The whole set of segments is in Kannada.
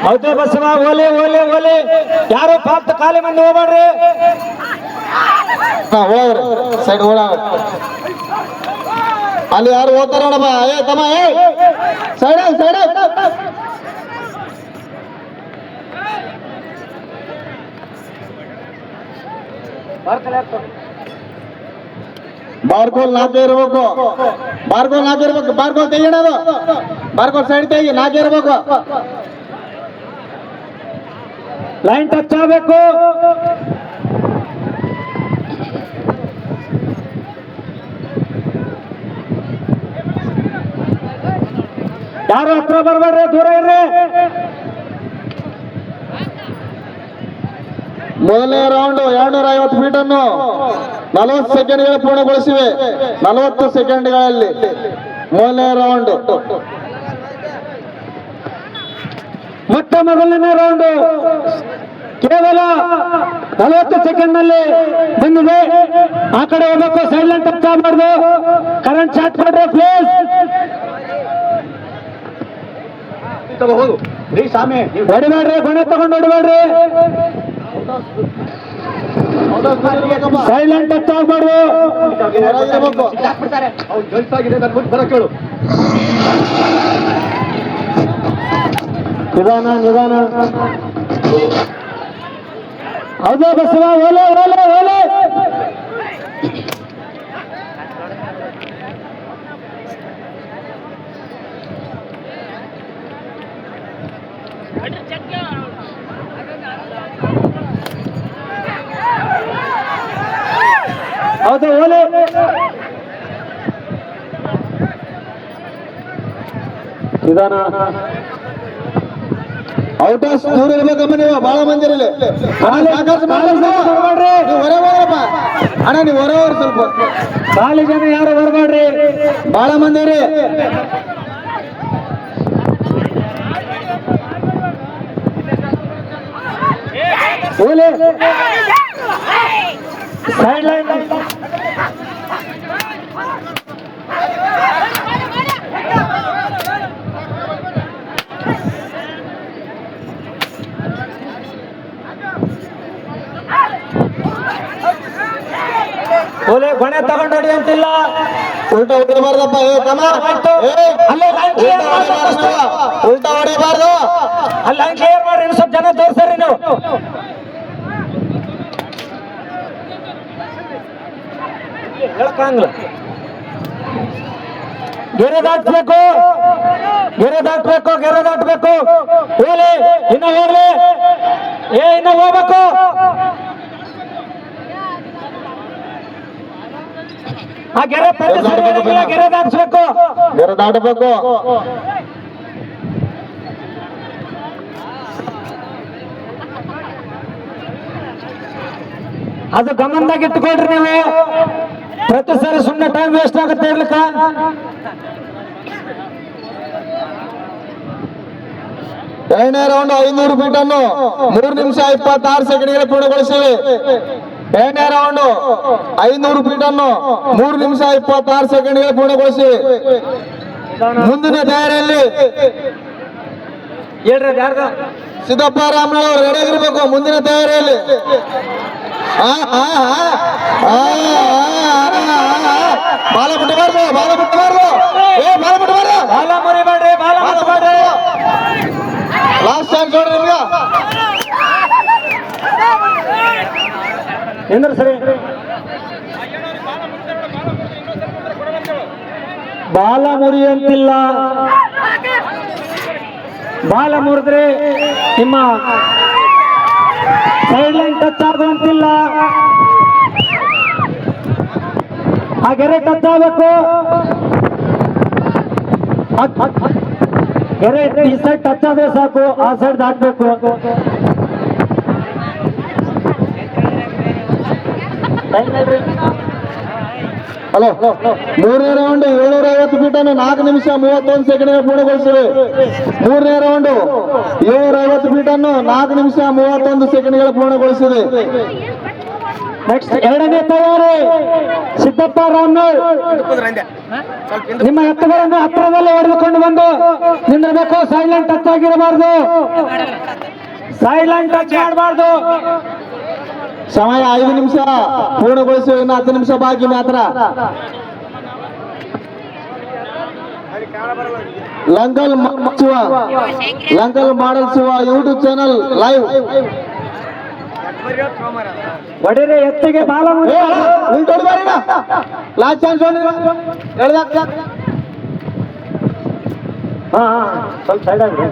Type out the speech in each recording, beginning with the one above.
ಹೌದೇ ಬಸವ ಓಲೆ ಓಲೆ ಓಲೆ ಯಾರು ಪಾಪ ಖಾಲಿ ಮಂದಿ ಹೋಗ್ಬೇಡ್ರಿ. ಸೈಡ್ ಓಡ ಅಲ್ಲಿ ಯಾರು ಹೋಗ್ತಾರ ನೋಡಮ್ಮ. ಏ ತಮ್ಮ ಏ ಸೈಡ್ ಸೈಡ್ ಬಾರ್ಕೋಲ್ ನಾಲ್ಕೇ ಇರ್ಬೇಕು. ಬಾರ್ಕೋಲ್ ನಾಲ್ಕೇ ಇರ್ಬೇಕು. ಬಾರ್ಕೋಲ್ ತೆಗಿಯೋದು. ಬಾರ್ಕೋಲ್ ಸೈಡ್ ತೆಗಿ ನಾಲ್ಕೇ ಇರ್ಬೇಕು. ಲೈನ್ ಟಚ್ ಆಗಬೇಕು. ಯಾರು ಹತ್ರ ಬರ್ಬೇಡ್ರಿ, ದೂರ ಇರ್ರಿ. ಮೊದಲನೇ ರೌಂಡ್ 250 ಮೀಟರ್ನು 40 ಸೆಕೆಂಡ್ಗಳ ಪೂರ್ಣಗೊಳಿಸಿವೆ. 40 ಸೆಕೆಂಡ್ಗಳಲ್ಲಿ ಮೊದಲನೇ ರೌಂಡ್. ಮತ್ತೆ ಮೊದಲನೇ ರೌಂಡ್ ಕೇವಲ 40 ಸೆಕೆಂಡ್ ನಲ್ಲಿ ಬಂದಿದೆ. ಆ ಕಡೆ ಹೋಗ್ಬೇಕು, ಸೈಡ್ ಲೈನ್ ಟಚ್ ಆಗಬಾರ್ದು. ಕರೆಂಟ್ ಶಾರ್ಟ್ ಮಾಡ್ರಿ ಪ್ಲೀಸ್. ಹೊಡಿಬೇಡ್ರಿ, ಗುಣ ತಗೊಂಡು ಹೊಡಿಬೇಡ್ರಿ. ಸೈಡ್ ಲೈನ್ ಟಚ್ ಆಗಬಾರ್ದು. ನಿಧಾನ ನಿಧಾನ. ಹೌದಾ ಬಸವ ಓಲೆ ಓಲೆ ಓಲೆ. ಹೌದಾ ಓಲೆ. ನಿಧಾನ. ಔಟ್ ಹೌಸ್ ದೂರ ಇರ್ಬೇಕಮ್ಮ. ನೀವು ಬಹಳ ಮಂದಿ ಇರಲಿ. ಅಣ್ಣ ನೀವು ಹೊರ ಸ್ವಲ್ಪ ಖಾಲಿ ಜನ ಯಾರು ಬರ್ಬೇಡ್ರಿ, ಬಹಳ ಮಂದಿ ರೀ. ಓಲೆ ಸೈಡ್ ಲೈನ್. ಓಲೆ ಗೊಣೆ ತಗೊಂಡು ಹೊಡಿ ಅಂತಿಲ್ಲ. ಉಲ್ಟಾ ಹೊಡಿಬಾರ್ದಪ್ಪ. ಉಲ್ಟಾ ಹೊಡಿಬಾರ್ದು. ಅಲ್ಲಿ ಹಂಗೆ ಕ್ಲಿಯರ್ ಮಾಡ್ರಿ. ಇನ್ನು ಸ್ವಲ್ಪ ಜನ ತೋರ್ಸ್ರಿ ನೀವು. ಹೇಳ್ಕಂಗ್ಲ ಗೆರೆ ದಾಟ್ಬೇಕು, ಗೆರೆ ದಾಟ್ಬೇಕು, ಗೆರೆ ದಾಟ್ಬೇಕು. ಓಲೆ ಇನ್ನ ಹೋಗ್ಲಿ. ಇನ್ನ ಹೋಗ್ಬೇಕು. ಆ ಗೆರೆ ಗೆರೆ ದಾಟಿಸ್ಬೇಕು, ಗೆರೆ ದಾಟಬೇಕು. ಅದು ಗಮನದಾಗ ಇಟ್ಟುಕೊಳ್ರಿ ನೀವು. ಪ್ರತಿ ಸರಿ ಸುಮ್ಮನೆ ಟೈಮ್ ವೇಸ್ಟ್ ಆಗುತ್ತೆ ಇರ್ಲಿಕ್ಕ. ಎರಡನೇ ರೌಂಡ್ 500 ಮೀಟರ್ನು 3 ನಿಮಿಷ 26 ಸೆಕೆಂಡ್ಗಳ ಪೂರ್ಣಗೊಳಿಸಿವೆ. ಎರಡನೇ ರೌಂಡ್ 500 ಮೀಟರ್ನು 3 ನಿಮಿಷ 26 ಸೆಕೆಂಡ್ಗಳ ಪೂರ್ಣಗೊಳಿಸಿವೆ. ಮುಂದಿನ ತಯಾರಿಯಲ್ಲಿ ಹೇಳ್ರಿ ಯಾರ್ದ ಸಿದ್ದಪ್ಪ ರಾಮಣ್ಣ ಅವರು ರೆಡಿ ಆಗಿರ್ಬೇಕು. ಮುಂದಿನ ತಯಾರಿಯಲ್ಲಿ ಬಾಲ ಬಿಟ್ಟಬಾರ್ದು, ಬಾಲ ಬಿಟ್ಟಬಾರ್ದು, ಬಾಲ ಬಿಟ್ಟಬಾರ್ದು, ಬಾಲ ಮುರಿಬೇಡ್ರಿ, ಬಾಲ ಮುರಿಬೇಡ್ರಿ. ಲಾಸ್ಟ್ ಚಾನ್ಸ್ ನೋಡ್ರಿ ನಿಮ್ಗೆ. ಎಂದ್ರ ಸರಿ ಬಾಲ ಮುರಿಯಂತಿಲ್ಲ. ಬಾಲ ಮುರಿದ್ರೆ ನಿಮ್ಮ ಸೈಡ್ ಲೈನ್ ಟಚ್ ಆಗುವಂತಿಲ್ಲ. ಆ ಗೆರೆ ಟಚ್ ಆಗಬೇಕು. ಗೆರೆ ಈ ಸೈಡ್ ಟಚ್ ಆದ್ರೆ ಸಾಕು, ಆ ಸೈಡ್ ದಾಟಬೇಕು. ಹಲೋ, ಮೂರನೇ ರೌಂಡ್ 750 ಮೀಟರ್ನು 4 ನಿಮಿಷ 31 ಸೆಕೆಂಡ್ಗೆ ಪೂರ್ಣಗೊಳಿಸಿವೆ. ಮೂರನೇ ರೌಂಡ್ 750 ಮೀಟರ್ನು 4 ನಿಮಿಷ 31 ಸೆಕೆಂಡ್ಗಳ ಪೂರ್ಣಗೊಳಿಸಿದೆ. ನೆಕ್ಸ್ಟ್ ಎರಡನೇ ತಯಾರಿ ಸಿದ್ದಪ್ಪ ರಾಮನೂರ್. ನಿಮ್ಮ ಎತ್ತುಗಳನ್ನು ಹತ್ತಿರದಲ್ಲಿ ಹೊಡೆದುಕೊಂಡು ಬಂದು ನಿಂದಿರಬೇಕು. ಸೈಲೆಂಟ್ ಟಚ್ ಆಗಿರಬಾರ್ದು, ಸೈಲೆಂಟ್ ಟಚ್ ಮಾಡಬಾರ್ದು. ಸಮಯ 5 ನಿಮಿಷ ಪೂರ್ಣಗೊಳಿಸಿ, ಇನ್ನು 10 ನಿಮಿಷ ಬಾಕಿ ಮಾತ್ರ. ಲಂಕಲ್ ಮಾಡಲ್ ಶಿವ ಯೂಟ್ಯೂಬ್ ಚಾನಲ್ ಲೈವ್. ಒಡೆರೆ ಎತ್ತಿಗೆ ಬಾಲ ಲಾಸ್ಟ್ ಚಾನ್ಸ್. ಹಾ ಸ್ವಲ್ಪ ಸೈಡ್ ಆಗ್ರಿ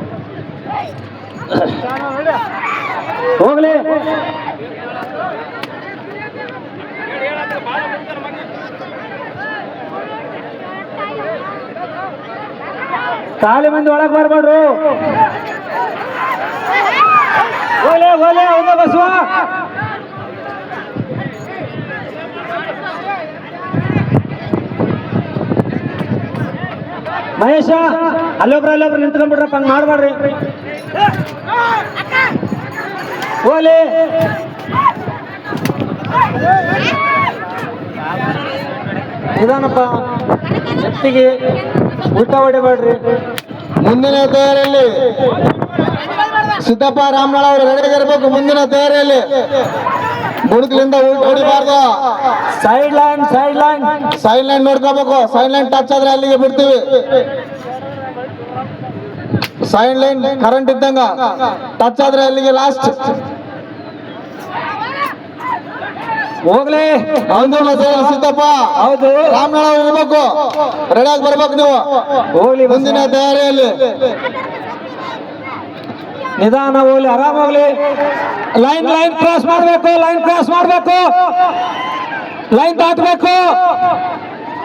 ಹೋಗ್ಲಿ. ಖಾಲಿ ಮಂದಿ ಒಳಗೆ ಬರ್ಬೇಡ್ರು. ಓಲೆ ಓಲೆ ಹೌದ ಬಸವ. ಮಹೇಶ ಅಲ್ಲೊಬ್ರು ನಿಂತ್ಕೊಂಡ್ಬಿಡ್ರಪ್ಪ, ಹಂಗೆ ಮಾಡ್ಬೇಡ್ರಿ. ಓಲೆ ನಿಧಾನಪ್ಪ, ಎತ್ತಿಗೆ ಊಟ ಹೊಡಿಬೇಡ್ರಿ. ಮುಂದಿನ ತಯಾರಿಯಲ್ಲಿ ಸಿದ್ದಪ್ಪ ರಾಮನಾಳ್ ಅವರು ರೆಡಿಯಾಗಿರ್ಬೇಕು. ಮುಂದಿನ ತಯಾರಿಯಲ್ಲಿ ಬುಡುಕ್ಲಿಂದ ಊಟ ಹೊಡಿಬಾರ್ದು. ಸೈಡ್ ಲೈನ್ ಸೈಡ್ ಲೈನ್ ನೋಡ್ಕೋಬೇಕು. ಸೈಡ್ ಲೈನ್ ಟಚ್ ಆದ್ರೆ ಅಲ್ಲಿಗೆ ಬಿಡ್ತೀವಿ. ಸೈಡ್ ಲೈನ್ ಕರೆಂಟ್ ಇದ್ದಂಗ ಟಚ್ ಆದ್ರೆ ಅಲ್ಲಿಗೆ ಲಾಸ್ಟ್. ಹೋಗ್ಲಿ. ಸಿದ್ದಪ್ಪ ಹೌದು, ರಾಮನಾಳ್ ಅವರು ಇರ್ಬೇಕು, ರೆಡಿಯಾಗಿ ಬರ್ಬೇಕು ನೀವು ಹೋಗ್ಲಿ. ಮುಂದಿನ ತಯಾರಿಯಲ್ಲಿ ನಿಧಾನ ಹೋಗ್ಲಿ, ಆರಾಮ್ ಹೋಗ್ಲಿ. ಲೈನ್ ಕ್ರಾಸ್ ಮಾಡಬೇಕು, ಲೈನ್ ದಾಟಬೇಕು.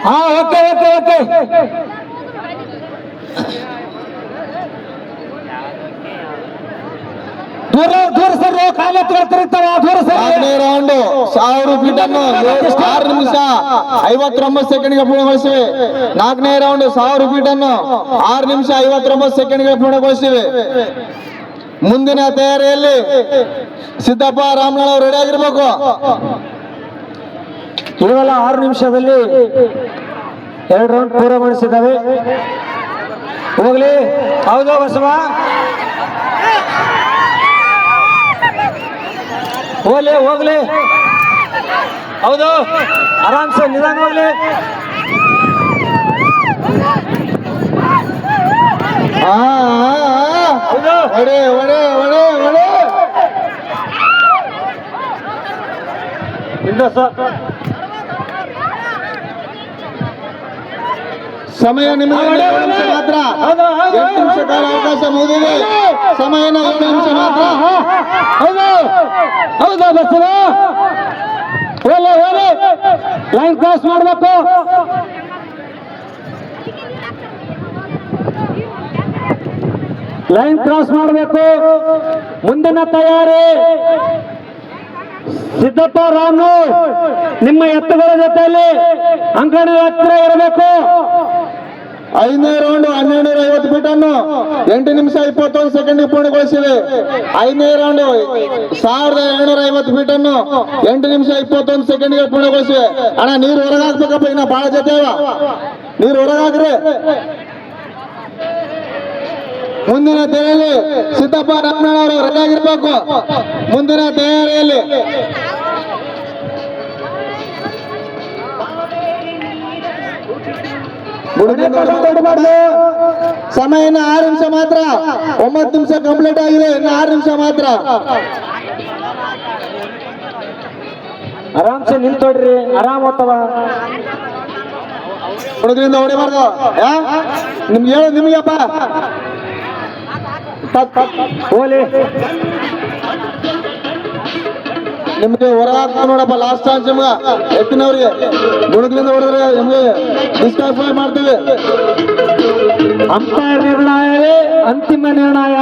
ಹಾ ಓಕೆ. ದೂರ ಸರಿ, ಕಾಲೇ ತಿರುಗ್ತಾವ. ದೂರ ಸರಿ. ರೌಂಡ್ 1000 ಫೀಟ್ ಅನ್ನು 6 ನಿಮಿಷ 59 ಸೆಕೆಂಡ್ಗೆ ಪೂರ್ಣಗೊಳಿಸಿವೆ. 4ನೇ ರೌಂಡ್ 1000 ಫೀಟ್ ಅನ್ನು 6 ನಿಮಿಷ 59 ಸೆಕೆಂಡ್ಗೆ ಪೂರ್ಣಗೊಳಿಸಿವೆ. ಮುಂದಿನ ತಯಾರಿಯಲ್ಲಿ ಸಿದ್ದಪ್ಪ ರಾಮನಾಳ್ ಅವರು ರೆಡಿ ಆಗಿರ್ಬೇಕು. ಕೇವಲ 6 ನಿಮಿಷದಲ್ಲಿ 2 ರೌಂಡ್ ಪೂರ್ಣಗೊಳಿಸಿದ್ದಾವೆ. ಹೋಗ್ಲಿ. ಹೌದು ಬಸವ, ಹೋಗ್ಲಿ. ಹೌದು, ಆರಾಮ್ಸೆ ನಿಧಾನ ಹೋಗ್ಲಿ. ಹೌದು. ಒಡೆ ಸಮಯ ನಿಮಗೆ 7 ನಿಮಿಷ ಮಾತ್ರ. 8 ನಿಮಿಷ ಕಾಲ ಅವಕಾಶ ಮುಗಿದಿದೆ. ಸಮಯನ 7 ನಿಮಿಷ ಮಾತ್ರ. ಹೌದು ಬಸವ. ಓಲೆ ಲೈನ್ ಕ್ರಾಸ್ ಮಾಡಬೇಕು. ಲೈನ್ ಕ್ರಾಸ್ ಮಾಡಬೇಕು. ಮುಂದಿನ ತಯಾರಿ ಸಿದ್ದಪ್ಪ ರಾಮನೂರ್. ನಿಮ್ಮ ಎತ್ತುಗಳ ಜೊತೆಯಲ್ಲಿ ಅಂಕಣ ಹತ್ತಿರ ಇರಬೇಕು. 5ನೇ ರೌಂಡ್ 1250 ಫೀಟ್ ಅನ್ನು 8 ನಿಮಿಷ 21 ಸೆಕೆಂಡ್ ಪೂರ್ಣಗೊಳಿಸಿವೆ. 5ನೇ ರೌಂಡ್ 1250 ಫೀಟ್ ಅನ್ನು 8 ನಿಮಿಷ 21 ಸೆಕೆಂಡ್ಗೆ ಪೂರ್ಣಗೊಳಿಸಿವೆ. ಅಣ್ಣ ನೀರು ಹೊರಗೆ ಹಾಕ್ಬೇಕಪ್ಪ, ಇನ್ನ ಬಹಳ ಜೊತೆ ನೀರು ಹೊರಗೆ ಹಾಕ್ರಿ. ಮುಂದಿನ ತಯಾರಿಯಲ್ಲಿ ಸಿದ್ದಪ್ಪ ರಾಮನಾಳ್ ಅವರು ರೆಡಿ ಆಗಿರ್ಬೇಕು. ಮುಂದಿನ ತಯಾರಿಯಲ್ಲಿ ಸಮಯ 6 ನಿಮಿಷ ಮಾತ್ರ. 9 ನಿಮಿಷ ಕಂಪ್ಲೀಟ್ ಆಗಿದೆ, ಇನ್ನು 6 ನಿಮಿಷ ಮಾತ್ರ. ಆರಾಮ್ಸೆ ನಿಂತೋಡ್ರಿ, ಆರಾಮ್ ಹೋಗ್ತವ. ಹುಡುಗರಿಂದ ಹೊಡಿಬಾರ್ದು. ನಿಮ್ಗೆ ಹೇಳೋದು ನಿಮಗಪ್ಪ. ಹೋಲಿ. ನಿಮ್ಗೆ ಹೊರ ಹಾಕ್ತಾ ನೋಡಪ್ಪ, ಲಾಸ್ಟ್ ಚಾನ್ಸ್ ನಿಮ್ಗೆ. ಎತ್ತಿನವ್ರಿಗೆ ಗುಣಗಳಿಂದ ಹೊಡೆದ್ರೆ ನಿಮ್ಗೆ ಡಿಸ್ಕ್ವಾಲಿಫೈ ಮಾಡ್ತೀವಿ. ಅಂಪೈರ್ ನಿರ್ಣಯವೇ ಅಂತಿಮ ನಿರ್ಣಯ.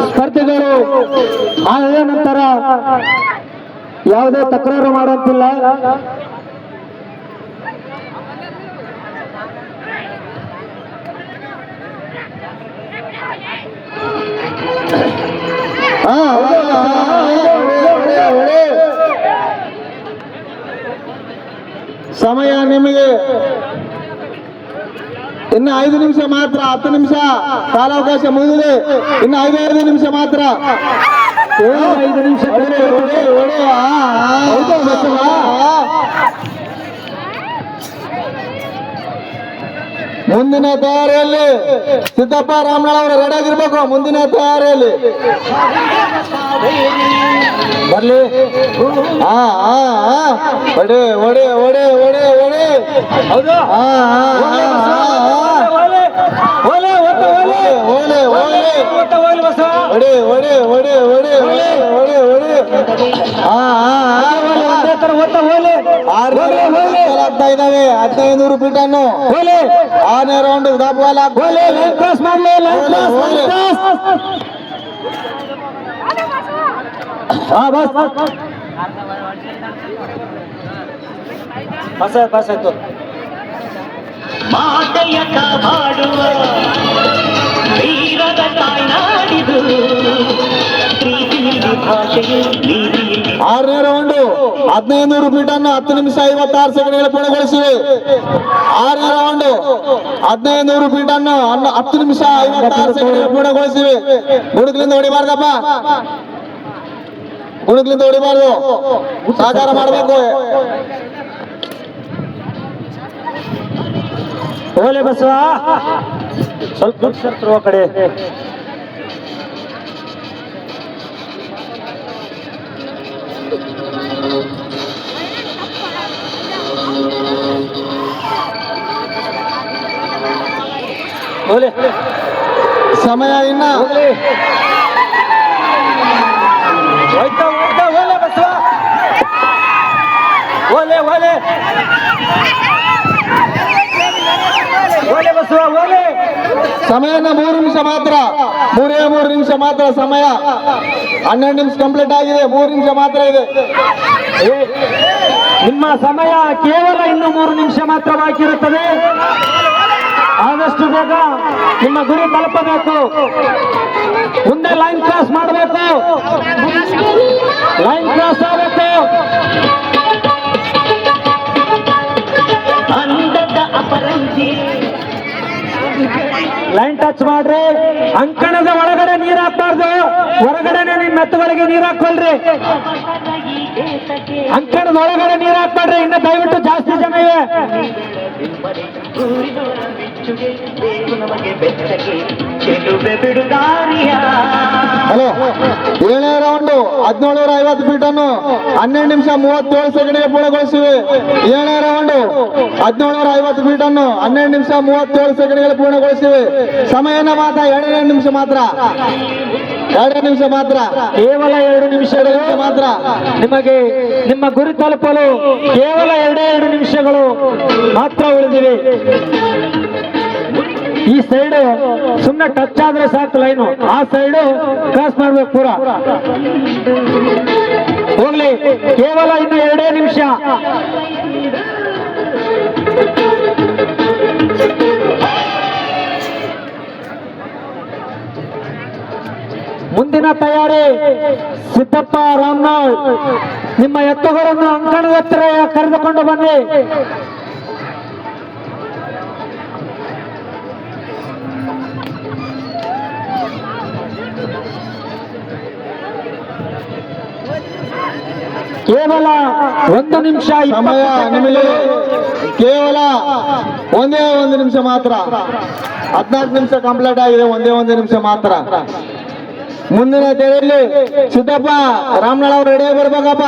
ಸ್ಪರ್ಧಿಗಳು ಆದ ನಂತರ ಯಾವುದೇ ತಕರಾರು ಮಾಡುವಂತಿಲ್ಲ. ಸಮಯ ನಿಮಗೆ ಇನ್ನು 5 ನಿಮಿಷ ಮಾತ್ರ. 10 ನಿಮಿಷ ಕಾಲಾವಕಾಶ ಮುಗಿದಿದೆ. ಇನ್ನು 5 ನಿಮಿಷ ಮಾತ್ರ. ಕೇವಲ 5 ನಿಮಿಷ. ಮುಂದಿನ ತಯಾರಿಯಲ್ಲಿ ಸಿದ್ದಪ್ಪ ರಾಮನಾಳ್ ಅವರು ರೆಡಿ ಆಗಿರ್ಬೇಕು. ಮುಂದಿನ ತಯಾರಿಯಲ್ಲಿ ಬರ್ಲಿ. ಒಡೆ ಒಡೆ ಒಡೆ ಒಡೆ ಒಡೆ. ಹೌದು. ಓಲೆ ಓಲೆ ಓಲೆ ಓಲೆ ಓಲೆ ಬಸವ. ಒಡೆ ಒಡೆ ಒಡೆ ಒಡೆ ಒಡೆ ಒಡೆ ಒಡೆ. ಒಂದೇ ತರ ಓದ್ತಾ ಓಲೆ. ಆಗ್ತಾ ಇದಾವೆ. 1500 ಫೀಟನ್ನು ಓಲೆ 6ನೇ ರೌಂಡ್ ದಾಪಗಾಲ ಓಲೆ. ಲೈನ್ ಕ್ರಾಸ್ ಮಾಡ್ಲಿ. Line cross. ಬಸ್ ಬಸ್ ಆಯ್ತು. ಮಾತೆಯ ಕಾಪಾಡುವ ವೀರದ ತಾಯ್ನಾಡಿದು ಪ್ರೀತಿಯಲ್ಲಿ ಭಾಷೆಯು ನೀತಿಯಲ್ಲಿ 6ನೇ ರೌಂಡ್ 1500 ಫೀಟನ್ನು 10 ನಿಮಿಷ 56 ಸೆಕೆಂಡ್ಗಳ ಪೂರ್ಣಗೊಳಿಸಿವೆ. 6ನೇ ರೌಂಡ್ 1500 ಫೀಟನ್ನು 10 ನಿಮಿಷ 56 ಸೆಕೆಂಡ್ಗಳ ಪೂರ್ಣಗೊಳಿಸಿವೆ. ಗುಡುಗ್ಲಿಂದ ಹೊಡಿಬಾರ್ದಪ್ಪ, ಗುಡುಗ್ಲಿಂದ ಹೊಡಿಬಾರ್ದು. ಸಹಕಾರ ಮಾಡಬೇಕು. ಓಲೆ ಬಸವ ಸ್ವಲ್ಪ ದುಡ್ಡು ಸರ್ತಿರುವ ಕಡೆ. ಓಲೆ ಸಮಯ ಇನ್ನ ಹೋಗ್ಲಿ. ಹೋಯ್ತಾ ಹೋಯ್ತಾ. ಓಲೆ ಬಸವ. ಓಲೆ ಓಲೆ ಓಲೆ ಬಸವ ಓಲೆ. ಸಮಯನ 3 ನಿಮಿಷ ಮಾತ್ರ. 3 ನಿಮಿಷ ಮಾತ್ರ ಸಮಯ. 12 ನಿಮಿಷ ಕಂಪ್ಲೀಟ್ ಆಗಿದೆ. 3 ನಿಮಿಷ ಮಾತ್ರ ಇದೆ. ನಿಮ್ಮ ಸಮಯ ಕೇವಲ ಇನ್ನು 3 ನಿಮಿಷ ಮಾತ್ರ ಬಾಕಿ ಇರುತ್ತದೆ. ಆದಷ್ಟು ಬೇಗ ನಿಮ್ಮ ಗುರಿ ತಲುಪಬೇಕು. ಮುಂದೆ ಲೈನ್ ಕ್ರಾಸ್ ಮಾಡಬೇಕು. ಲೈನ್ ಕ್ರಾಸ್ ಆಗಬೇಕು. ಅಂದದ ಅಪರಂಜಿ ಲೈನ್ ಟಚ್ ಮಾಡ್ರಿ. ಅಂಕಣದ ಒಳಗಡೆ ನೀರ್ ಹಾಕ್ಬಾರ್ದು. ಹೊರಗಡೆನೆ ನಿಮ್ ಮೆತ್ತುಗಳಿಗೆ ನೀರ್ ಹಾಕೊಳ್ರಿ. ಅಂಕಣದ ಒಳಗಡೆ ನೀರ್ ಹಾಕ್ಬಾರ್ರಿ. ಇನ್ನು ದಯವಿಟ್ಟು ಜಾಸ್ತಿ ಜನ ಇವೆ. ನಮಗೆ ಬೆಚ್ಚಗೆ ಚೆಲುವೆ ಬಿಡುಗಾರಿಯ ಹಲೋ, 7ನೇ ರೌಂಡ್ 1750 ಫೀಟನ್ನು 12 ನಿಮಿಷ 37 ಸೆಕೆಂಡ್ಗೆ ಪೂರ್ಣಗೊಳಿಸಿವೆ. 7ನೇ ರೌಂಡ್ 1750 ಫೀಟನ್ನು 12 ನಿಮಿಷ 37 ಸೆಕೆಂಡ್ಗೆ ಪೂರ್ಣಗೊಳಿಸಿವೆ. ಸಮಯನ ಮಾತ್ರ 2 ನಿಮಿಷ ಮಾತ್ರ. 2 ನಿಮಿಷ ಮಾತ್ರ. ಕೇವಲ 2 ನಿಮಿಷಗಳು ಮಾತ್ರ. ನಿಮಗೆ ನಿಮ್ಮ ಗುರಿ ತಲುಪಲು ಕೇವಲ 2 ನಿಮಿಷಗಳು ಮಾತ್ರ ಉಳಿದಿವೆ. ಈ ಸೈಡ್ ಸುಮ್ಮನೆ ಟಚ್ ಆದ್ರೆ ಸಾಕು ಲೈನು. ಆ ಸೈಡ್ ಕ್ರಾಸ್ ಮಾಡ್ಬೇಕು ಪೂರ. ಹೋಗ್ಲಿ. ಕೇವಲ ಇನ್ನು 2 ನಿಮಿಷ. ಮುಂದಿನ ತಯಾರಿ ಸಿದ್ದಪ್ಪ ರಾಮನಾಳ್. ನಿಮ್ಮ ಎತ್ತುಗಳನ್ನು ಅಂಕಣದ ಹತ್ತಿರ ಕರೆದುಕೊಂಡು ಬನ್ನಿ. ಕೇವಲ 1 ನಿಮಿಷ ಸಮಯ ನಿಮಗೆ ಕೇವಲ 1 ನಿಮಿಷ ಮಾತ್ರ. 14 ನಿಮಿಷ ಕಂಪ್ಲೀಟ್ ಆಗಿದೆ. 1 ನಿಮಿಷ ಮಾತ್ರ. ಮುಂದಿನ ತೆರೆಯಲ್ಲಿ ಸಿದ್ದಪ್ಪ ರಾಮನಾಳ್ ಅವರು ರೆಡಿ ಬರ್ಬೇಕಪ್ಪ.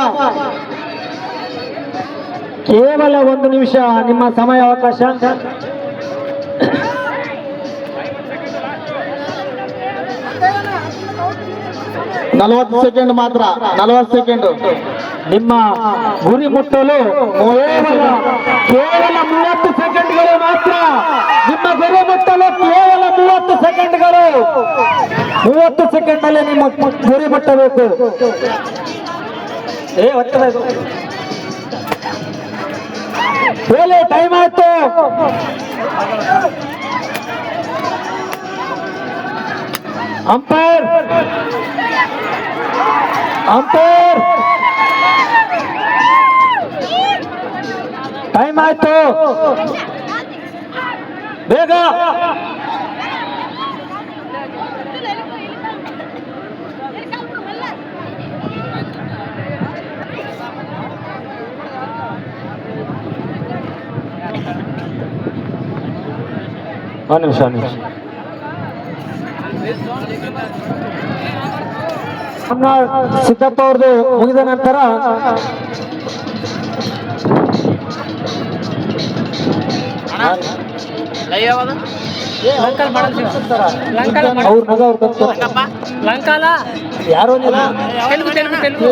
ಕೇವಲ 1 ನಿಮಿಷ ನಿಮ್ಮ ಸಮಯ ಅವಕಾಶ. ನಲವತ್ತು ಸೆಕೆಂಡ್ ಮಾತ್ರ. 40 ಸೆಕೆಂಡ್. ನಿಮ್ಮ ಗುರಿ ಮುಟ್ಟಲು ಕೇವಲ 30 ಸೆಕೆಂಡ್ಗಳು ಮಾತ್ರ. ನಿಮ್ಮ ಗುರಿ ಮುಟ್ಟಲು ಕೇವಲ 30 ಸೆಕೆಂಡ್ಗಳು. 30 ಸೆಕೆಂಡ್ ಅಲ್ಲಿ ನಿಮ್ಮ ಗುರಿ ಮುಟ್ಟಬೇಕು. ಬೇಲೆ ಟೈಮ್ ಆಯ್ತು. ಅಂಪೈರ್ ಅಂಪೈರ್ ಟೈಮ್ ಆಯ್ತು ಬೇಗ. ಒಂದು ನಿಮಿಷ ಸಿದ್ದಪ್ಪ ಅವ್ರದ್ದು ಮುಗಿದ ನಂತರ ಅವ್ರ ನಗ ಅವ್ರ ಲಂಕಾಲ ಯಾರೋ ತೆಲುಗು